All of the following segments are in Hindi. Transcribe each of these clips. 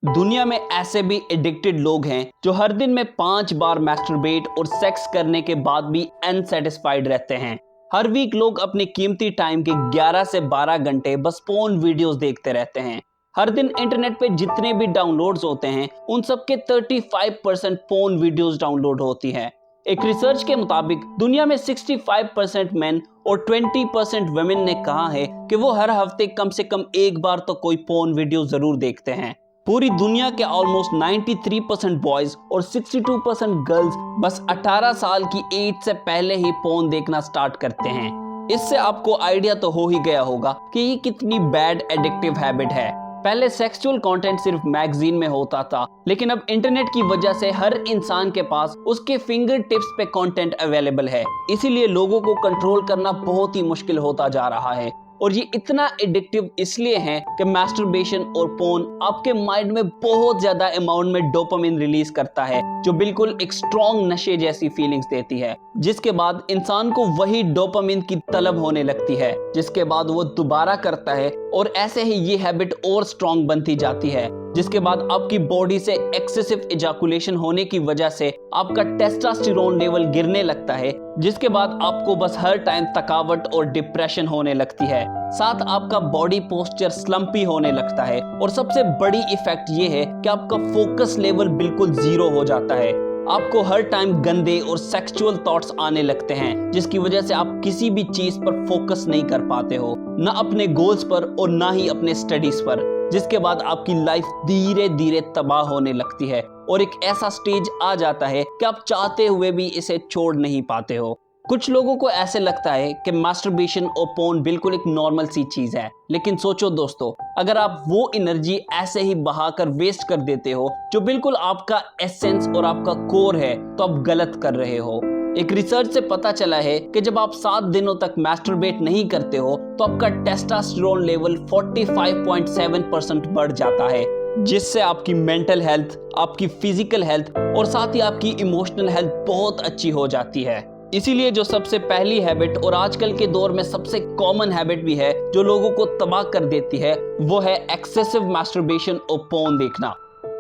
दुनिया में ऐसे भी एडिक्टेड लोग हैं जो हर दिन में 5 बार मैस्टरबेट और सेक्स करने के बाद भी अनसेटिस्फाइड रहते हैं। हर वीक लोग अपने कीमती टाइम के 11 से 12 घंटे बस पोर्न वीडियोस देखते रहते हैं। हर दिन इंटरनेट पे जितने भी डाउनलोड्स होते हैं उन सब के 35% पोर्न वीडियोस डाउनलोड होती हैं। एक रिसर्च के मुताबिक दुनिया में 65% मेन और 20% वुमेन ने कहा है कि वो हर हफ्ते कम से कम एक बार तो कोई पोर्न वीडियो जरूर देखते हैं। पूरी दुनिया के ऑलमोस्ट 93% बॉयज और 62% गर्ल्स बस 18 साल की एज से पहले ही पोर्न देखना स्टार्ट करते हैं। इससे आपको आइडिया तो हो ही गया होगा कि ये कितनी बैड एडिक्टिव हैबिट है। पहले सेक्सुअल कंटेंट सिर्फ मैगजीन में होता था, लेकिन अब इंटरनेट की वजह से हर इंसान के पास उसके फिंगर टिप्स पे कंटेंट अवेलेबल है। इसीलिए लोगों को कंट्रोल करना बहुत ही मुश्किल होता जा रहा है। और ये इतना एडिक्टिव इसलिए है कि मैस्टरबेशन और पोर्न आपके माइंड में बहुत ज्यादा अमाउंट में डोपामिन रिलीज करता है, जो बिल्कुल एक स्ट्रॉन्ग नशे जैसी फीलिंग्स देती है, जिसके बाद इंसान को वही डोपामिन की तलब होने लगती है, जिसके बाद वो दोबारा करता है और ऐसे ही ये हैबिट और स्ट्रॉन्ग बनती जाती है, जिसके बाद आपकी बॉडी से एक्सेसिव इजैकुलेशन होने की वजह से आपका टेस्टोस्टेरोन लेवल गिरने लगता है, जिसके बाद आपको बस हर टाइम थकावट और डिप्रेशन होने लगती है। साथ आपका बॉडी पोस्चर स्लम्पी होने लगता है और सबसे बड़ी इफेक्ट ये है कि आपका फोकस लेवल बिल्कुल जीरो हो जाता है। आपको हर टाइम गंदे और सेक्सुअल थॉट्स आने लगते हैं, जिसकी वजह से आप किसी भी चीज पर फोकस नहीं कर पाते हो, ना अपने गोल्स पर और ना ही अपने स्टडीज पर, जिसके बाद आपकी लाइफ धीरे धीरे तबाह होने लगती है और एक ऐसा स्टेज आ जाता है कि आप चाहते हुए भी इसे छोड़ नहीं पाते हो। कुछ लोगों को ऐसे लगता है कि मास्टरबेशन और पोर्न बिल्कुल एक नॉर्मल सी चीज है, लेकिन सोचो दोस्तों, अगर आप वो एनर्जी ऐसे ही बहाकर वेस्ट कर देते हो जो बिल्कुल आपका एसेंस और आपका कोर है, तो आप गलत कर रहे हो। एक रिसर्च से पता चला है कि जब आप 7 दिनों तक मैस्टरबेट नहीं करते हो तो आपका टेस्टोस्टेरोन लेवल 45.7% बढ़ जाता है, जिससे आपकी मेंटल हेल्थ, आपकी फिजिकल हेल्थ और साथ ही आपकी इमोशनल हेल्थ बहुत अच्छी हो जाती है। इसीलिए जो सबसे पहली हैबिट और आजकल के दौर में सबसे कॉमन हैबिट भी है जो लोगों को तबाह कर देती है, वो है एक्सेसिव मैस्टरबेशन और पोर्न देखना।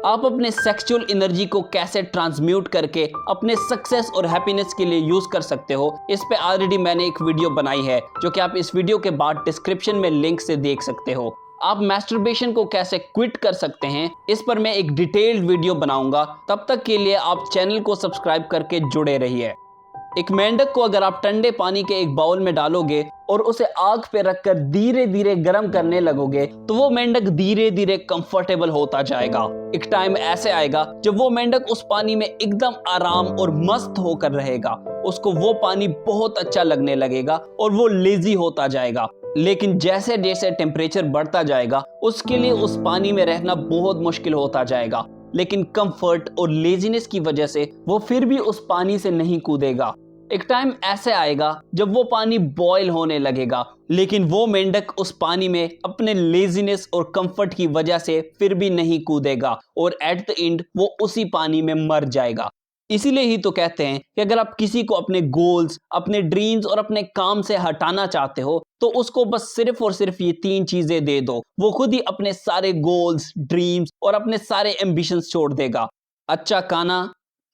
आप अपने सेक्सुअल एनर्जी को कैसे ट्रांसम्यूट करके अपने सक्सेस और हैप्पीनेस के लिए यूज कर सकते हो, इस पे ऑलरेडी मैंने एक वीडियो बनाई है, जो कि आप इस वीडियो के बाद डिस्क्रिप्शन में लिंक से देख सकते हो। आप मैस्टरबेशन को कैसे क्विट कर सकते हैं, इस पर मैं एक डिटेल्ड वीडियो बनाऊंगा। तब तक के लिए आप चैनल को सब्सक्राइब करके जुड़े रहिए। एक मेंढक को अगर आप ठंडे पानी के एक बाउल में डालोगे और उसे आग पे रखकर धीरे धीरे गर्म करने लगोगे, तो वो मेंढक धीरे धीरे कंफर्टेबल होता जाएगा। एक टाइम ऐसे आएगा जब वो मेंढक उस पानी में एकदम आराम और मस्त होकर रहेगा। उसको वो पानी बहुत अच्छा लगने लगेगा और वो लेजी होता जाएगा। लेकिन जैसे जैसे टेम्परेचर बढ़ता जाएगा, उसके लिए उस पानी में रहना बहुत मुश्किल होता जाएगा। लेकिन कंफर्ट और लेजीनेस की वजह से वो फिर भी उस पानी से नहीं कूदेगा। एक टाइम ऐसे आएगा जब वो पानी बॉयल होने लगेगा, लेकिन वो मेंढक उस पानी में अपने लेजीनेस और कंफर्ट की वजह से फिर भी नहीं कूदेगा और एट द एंड वो उसी पानी में मर जाएगा। इसीलिए ही तो कहते हैं कि अगर आप किसी को अपने गोल्स, अपने ड्रीम्स और अपने काम से हटाना चाहते हो, तो उसको बस सिर्फ और सिर्फ ये 3 चीजें दे दो, वो खुद ही अपने सारे गोल्स, ड्रीम्स और अपने सारे एम्बिशंस छोड़ देगा। अच्छा खाना,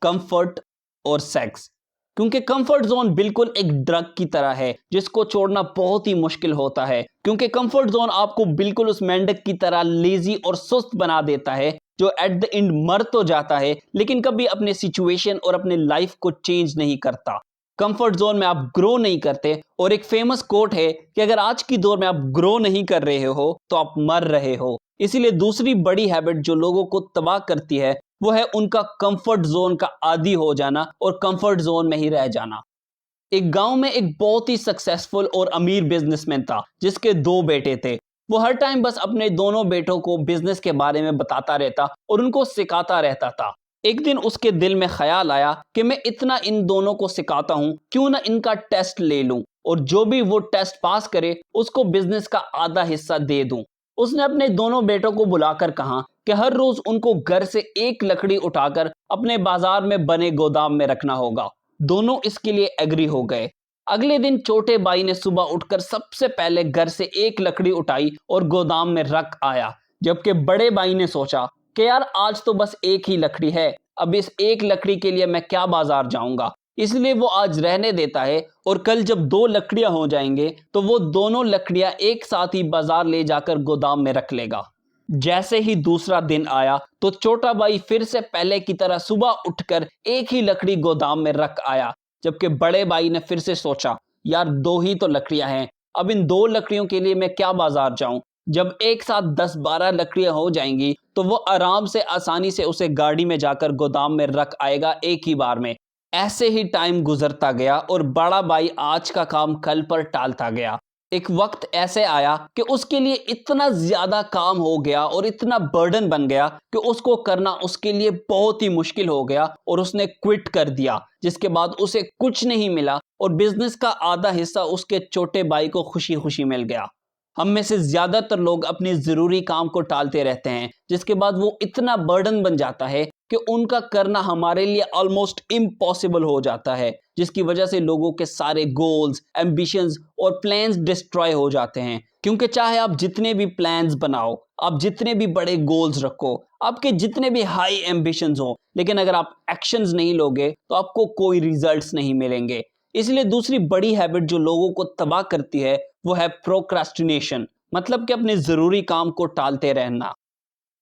कंफर्ट और सेक्स। क्योंकि कंफर्ट जोन बिल्कुल एक ड्रग की तरह है जिसको छोड़ना बहुत ही मुश्किल होता है, क्योंकि कंफर्ट जोन आपको बिल्कुल उस मेंढक की तरह लेजी और सुस्त बना देता है, जो एट द एंड मर तो जाता है लेकिन कभी अपने सिचुएशन और अपने लाइफ को चेंज नहीं करता। कंफर्ट जोन में आप ग्रो नहीं करते, और एक फेमस कोट है कि अगर आज की दौर में आप ग्रो नहीं कर रहे हो तो आप मर रहे हो। इसीलिए दूसरी बड़ी हैबिट जो लोगों को तबाह करती है वो है उनका कंफर्ट जोन का आदी हो जाना और कंफर्ट जोन में ही रह जाना। एक गांव में एक बहुत ही सक्सेसफुल और अमीर बिजनेसमैन था जिसके 2 बेटे थे। वो हर टाइम बस अपने दोनों बेटों को बिजनेस के बारे में बताता रहता और उनको सिखाता रहता था। एक दिन उसके दिल में ख्याल आया कि मैं इतना इन दोनों को सिखाता हूं, क्यों ना इनका टेस्ट ले लूं और जो भी वो टेस्ट पास करे उसको बिजनेस का आधा हिस्सा दे दूं। उसने अपने दोनों बेटों को बुलाकर कहा कि हर रोज उनको घर से एक लकड़ी उठाकर अपने बाजार में बने गोदाम में रखना होगा। दोनों इसके लिए एग्री हो गए। अगले दिन छोटे भाई ने सुबह उठकर सबसे पहले घर से एक लकड़ी उठाई और गोदाम में रख आया, जबकि बड़े भाई ने सोचा कि यार आज तो बस एक ही लकड़ी है, अब इस एक लकड़ी के लिए मैं क्या बाजार जाऊंगा। इसलिए वो आज रहने देता है और कल जब दो लकड़ियां हो जाएंगे तो वो दोनों लकड़ियां एक साथ ही बाजार ले जाकर गोदाम में रख लेगा। जैसे ही दूसरा दिन आया तो छोटा भाई फिर से पहले की तरह सुबह उठकर एक ही लकड़ी गोदाम में रख आया, जबकि बड़े भाई ने फिर से सोचा, यार दो ही तो लकड़ियां हैं, अब इन दो लकड़ियों के लिए मैं क्या बाजार जाऊं। जब एक साथ 10-12 लकड़ियां हो जाएंगी तो वो आराम से आसानी से उसे गाड़ी में जाकर गोदाम में रख आएगा एक ही बार में। ऐसे ही टाइम गुजरता गया और बड़ा भाई आज का काम कल पर टालता गया। एक वक्त ऐसे आया कि उसके लिए इतना ज्यादा काम हो गया और इतना बर्डन बन गया कि उसको करना उसके लिए बहुत ही मुश्किल हो गया और उसने क्विट कर दिया, जिसके बाद उसे कुछ नहीं मिला और बिजनेस का आधा हिस्सा उसके छोटे भाई को खुशी खुशी मिल गया। हम में से ज्यादातर लोग अपने जरूरी काम को टालते रहते हैं, जिसके बाद वो इतना बर्डन बन जाता है कि उनका करना हमारे लिए ऑलमोस्ट इम्पॉसिबल हो जाता है, जिसकी वजह से लोगों के सारे गोल्स, एम्बिशंस और प्लान्स डिस्ट्रॉय हो जाते हैं। क्योंकि चाहे आप जितने भी प्लान्स बनाओ, आप जितने भी बड़े गोल्स रखो, आपके जितने भी हाई एम्बिशंस हो, लेकिन अगर आप एक्शंस नहीं लोगे तो आपको कोई रिजल्ट्स नहीं मिलेंगे। इसलिए दूसरी बड़ी हैबिट जो लोगों को तबाह करती है वो है प्रोक्रास्टिनेशन, मतलब कि अपने जरूरी काम को टालते रहना।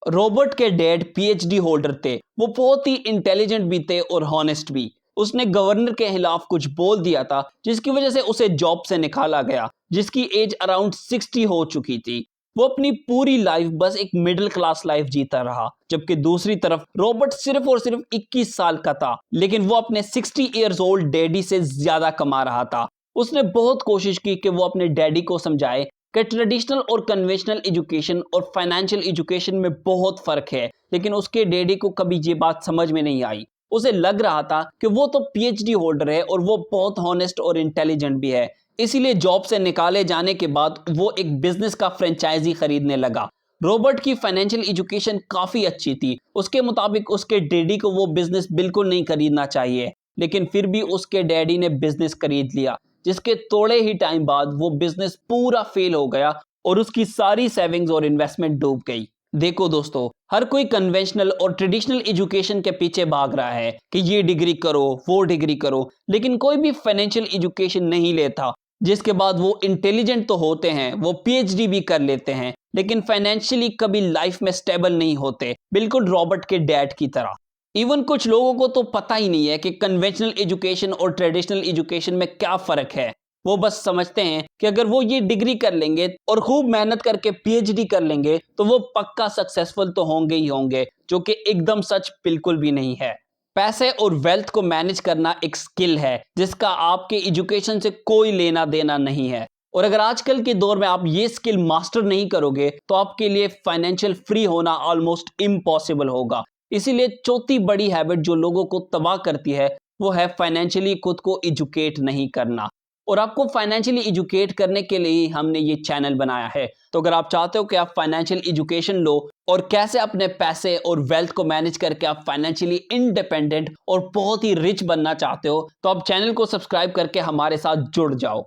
रॉबर्ट के डैड पीएचडी होल्डर थे, वो बहुत ही इंटेलिजेंट भी थे और हॉनेस्ट भी। उसने गवर्नर के खिलाफ कुछ बोल दिया था जिसकी वजह से उसे जॉब से निकाला गया, जिसकी एज अराउंड 60 हो चुकी थी। वो अपनी पूरी लाइफ बस एक मिडिल क्लास लाइफ जीता रहा, जबकि दूसरी तरफ रॉबर्ट सिर्फ और सिर्फ 21 साल का था, लेकिन वो अपने 60 इयर्स ओल्ड डैडी से ज्यादा कमा रहा था। उसने बहुत कोशिश की कि वो अपने डैडी को समझाए कि ट्रेडिशनल और कन्वेंशनल एजुकेशन और फाइनेंशियल एजुकेशन में बहुत फर्क है, लेकिन उसके डैडी को कभी ये बात समझ में नहीं आई। उसे लग रहा था कि वो तो पीएचडी होल्डर है और वो बहुत हॉनेस्ट और इंटेलिजेंट भी है, इसीलिए जॉब से निकाले जाने के बाद वो एक बिजनेस का फ्रेंचाइजी खरीदने लगा। रॉबर्ट की फाइनेंशियल एजुकेशन काफी अच्छी थी, उसके मुताबिक उसके डैडी को वो बिजनेस बिल्कुल नहीं खरीदना चाहिए, लेकिन फिर भी उसके डैडी ने बिजनेस खरीद लिया, जिसके थोड़े ही टाइम बाद वो बिजनेस पूरा फेल हो गया और उसकी सारी सेविंग्स और इन्वेस्टमेंट डूब गई। देखो दोस्तों, हर कोई कन्वेंशनल और ट्रेडिशनल एजुकेशन के पीछे भाग रहा है कि ये डिग्री करो, वो डिग्री करो, लेकिन कोई भी फाइनेंशियल एजुकेशन नहीं लेता, जिसके बाद वो इंटेलिजेंट तो होते हैं, वो पीएचडी भी कर लेते हैं, लेकिन फाइनेंशियली कभी लाइफ में स्टेबल नहीं होते, बिल्कुल रॉबर्ट के डैड की तरह। इवन कुछ लोगों को तो पता ही नहीं है कि कन्वेंशनल एजुकेशन और ट्रेडिशनल एजुकेशन में क्या फर्क है। वो बस समझते हैं कि अगर वो ये डिग्री कर लेंगे और खूब मेहनत करके पीएचडी कर लेंगे तो वो पक्का सक्सेसफुल तो होंगे ही होंगे, जो कि एकदम सच बिल्कुल भी नहीं है। पैसे और वेल्थ को मैनेज करना एक स्किल है जिसका आपके एजुकेशन से कोई लेना देना नहीं है, और अगर आजकल के दौर में आप ये स्किल मास्टर नहीं करोगे तो आपके लिए फाइनेंशियल फ्री होना ऑलमोस्ट इम्पॉसिबल होगा। इसीलिए चौथी बड़ी हैबिट जो लोगों को तबाह करती है वो है फाइनेंशियली खुद को एजुकेट नहीं करना। और आपको फाइनेंशियली एजुकेट करने के लिए ही हमने ये चैनल बनाया है। तो अगर आप चाहते हो कि आप फाइनेंशियल एजुकेशन लो और कैसे अपने पैसे और वेल्थ को मैनेज करके आप फाइनेंशियली इंडिपेंडेंट और बहुत ही रिच बनना चाहते हो, तो आप चैनल को सब्सक्राइब करके हमारे साथ जुड़ जाओ।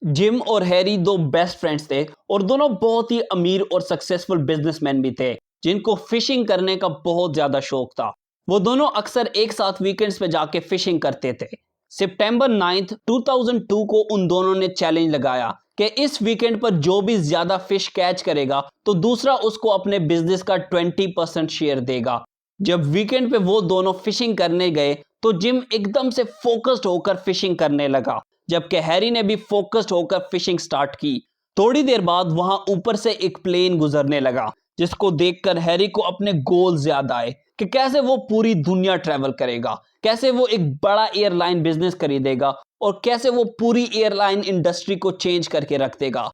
जिम और हैरी दो बेस्ट फ्रेंड्स थे और दोनों बहुत ही अमीर और सक्सेसफुल बिजनेसमैन भी थे, जिनको फिशिंग करने का बहुत ज्यादा शौक था। वो दोनों अक्सर एक साथ वीकेंड्स पे जाके फिशिंग करते थे। सितंबर 9, 2002 को उन दोनों ने चैलेंज लगाया कि इस वीकेंड पर जो भी ज्यादा फिश कैच करेगा तो दूसरा उसको अपने बिजनेस का 20% शेयर देगा। जब वीकेंड पे वो दोनों फिशिंग करने गए तो जिम एकदम से फोकस्ड होकर फिशिंग करने लगा, जबकि हैरी ने भी फोकस्ड होकर फिशिंग स्टार्ट की। थोड़ी देर बाद वहां ऊपर से एक प्लेन गुजरने लगा, जिसको देखकर हैरी को अपने गोल्स याद आए कि कैसे वो पूरी दुनिया ट्रैवल करेगा, कैसे वो एक बड़ा एयरलाइन बिजनेस खरीदेगा और कैसे वो पूरी एयरलाइन इंडस्ट्री को चेंज करके रख देगा।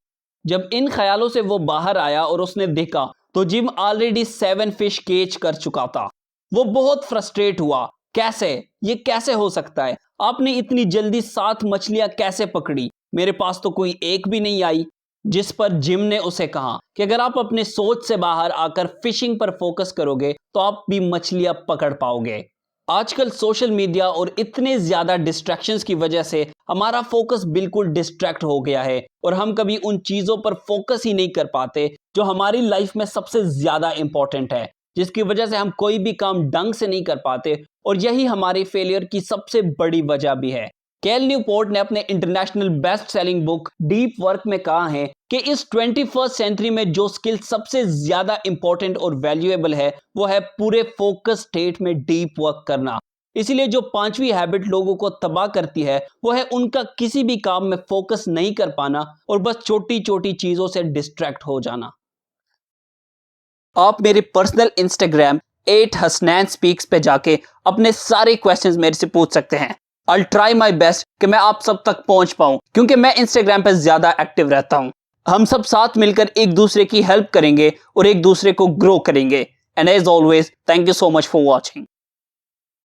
जब इन ख्यालों से वो बाहर आया और उसने देखा तो जिम ऑलरेडी 7 फिश कैच कर चुका था। वो बहुत फ्रस्ट्रेट हुआ, ये कैसे हो सकता है, आपने इतनी जल्दी 7 मछलियां कैसे पकड़ी, मेरे पास तो कोई एक भी नहीं आई। जिस पर जिम ने उसे कहा कि अगर आप अपने सोच से बाहर आकर फिशिंग पर फोकस करोगे तो आप भी मछलियां पकड़ पाओगे। आजकल सोशल मीडिया और इतने ज्यादा डिस्ट्रैक्शंस की वजह से हमारा फोकस बिल्कुल डिस्ट्रैक्ट हो गया है और हम कभी उन चीजों पर फोकस ही नहीं कर पाते जो हमारी लाइफ में सबसे ज्यादा इंपॉर्टेंट है। जिसकी वजह से हम कोई भी काम ढंग से नहीं कर पाते और यही हमारे फेलियर की सबसे बड़ी वजह भी है। कैल न्यूपोर्ट ने अपने international best selling book deep work में कहा है कि इस 21st सेंचुरी में जो स्किल सबसे ज्यादा इंपॉर्टेंट और वैल्यूएबल है वो है पूरे फोकस स्टेट में डीप वर्क करना। इसीलिए जो पांचवी हैबिट लोगों को तबाह करती है वो है उनका किसी भी काम में फोकस नहीं कर पाना और बस छोटी छोटी चीजों से डिस्ट्रैक्ट हो जाना। आप मेरे पर्सनल इंस्टाग्राम @hasnanspeaks पे जाके अपने सारे क्वेश्चंस मेरे से पूछ सकते हैं। I'll try my best कि मैं आप सब तक पहुंच पाऊं, क्योंकि मैं इंस्टाग्राम पे ज्यादा एक्टिव रहता हूं। हम सब साथ मिलकर एक दूसरे की हेल्प करेंगे और एक दूसरे को ग्रो करेंगे। And as always, thank you so much for watching.